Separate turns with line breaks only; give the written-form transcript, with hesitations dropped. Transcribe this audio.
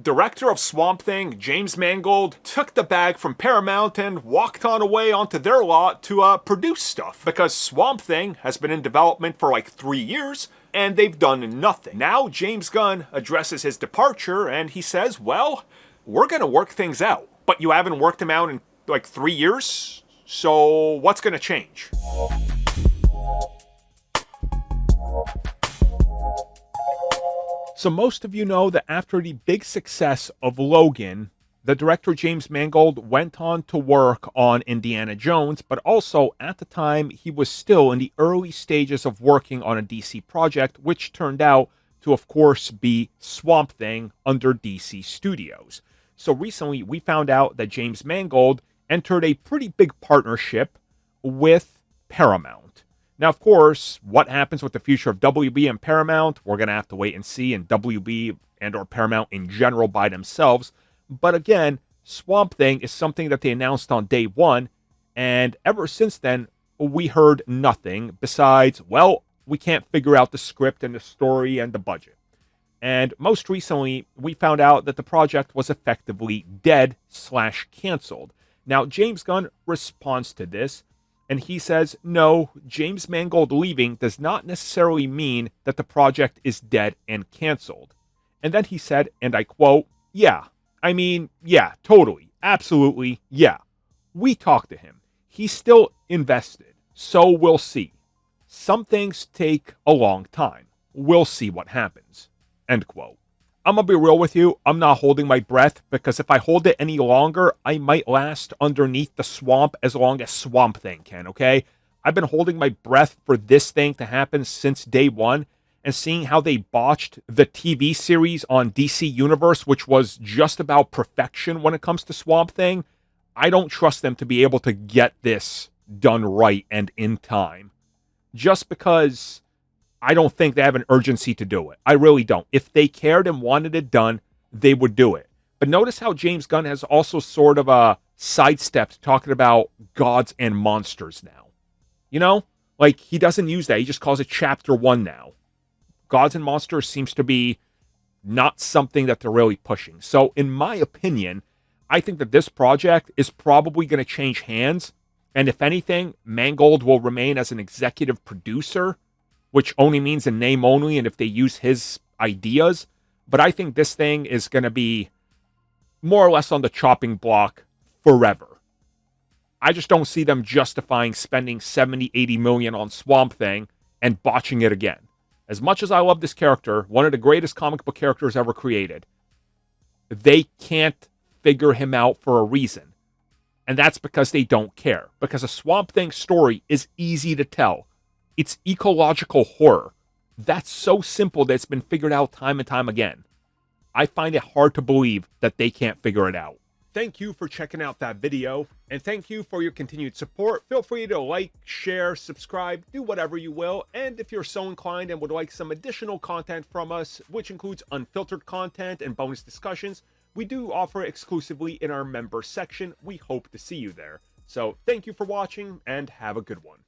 Director of Swamp Thing, James Mangold, took the bag from Paramount and walked on away onto their lot to produce stuff. Because Swamp Thing has been in development for like 3 years, and they've done nothing. Now James Gunn addresses his departure, and he says, well, we're gonna work things out. But you haven't worked them out in like 3 years? So what's gonna change? So most of you know that after the big success of Logan, the director James Mangold went on to work on Indiana Jones, but also at the time he was still in the early stages of working on a DC project, which turned out to, of course, be Swamp Thing under DC Studios. So recently we found out that James Mangold entered a pretty big partnership with Paramount. Now, of course, what happens with the future of WB and Paramount, we're going to have to wait and see, and WB and or Paramount in general by themselves. But again, Swamp Thing is something that they announced on day one, and ever since then, we heard nothing besides, well, we can't figure out the script and the story and the budget. And most recently, we found out that the project was effectively dead/canceled. Now, James Gunn responds to this, and he says, no, James Mangold leaving does not necessarily mean that the project is dead and canceled. And then he said, and I quote, yeah, totally, absolutely, yeah. We talked to him. He's still invested, so we'll see. Some things take a long time. We'll see what happens. End quote. I'm going to be real with you. I'm not holding my breath, because if I hold it any longer, I might last underneath the swamp as long as Swamp Thing can, okay? I've been holding my breath for this thing to happen since day one, and seeing how they botched the TV series on DC Universe, which was just about perfection when it comes to Swamp Thing, I don't trust them to be able to get this done right and in time. Just because I don't think they have an urgency to do it. I really don't. If they cared and wanted it done, they would do it. But notice how James Gunn has also sort of sidestepped talking about gods and monsters now. You know? Like, he doesn't use that. He just calls it Chapter 1 now. Gods and monsters seems to be not something that they're really pushing. So, in my opinion, I think that this project is probably going to change hands. And if anything, Mangold will remain as an executive producer, which only means in name only, and if they use his ideas. But I think this thing is going to be more or less on the chopping block forever. I just don't see them justifying spending 70, 80 million on Swamp Thing and botching it again. As much as I love this character, one of the greatest comic book characters ever created, they can't figure him out for a reason. And that's because they don't care. Because a Swamp Thing story is easy to tell. It's ecological horror. That's so simple that it's been figured out time and time again. I find it hard to believe that they can't figure it out. Thank you for checking out that video, and thank you for your continued support. Feel free to like, share, subscribe, do whatever you will, and if you're so inclined and would like some additional content from us, which includes unfiltered content and bonus discussions, we do offer exclusively in our member section. We hope to see you there. So thank you for watching, and have a good one.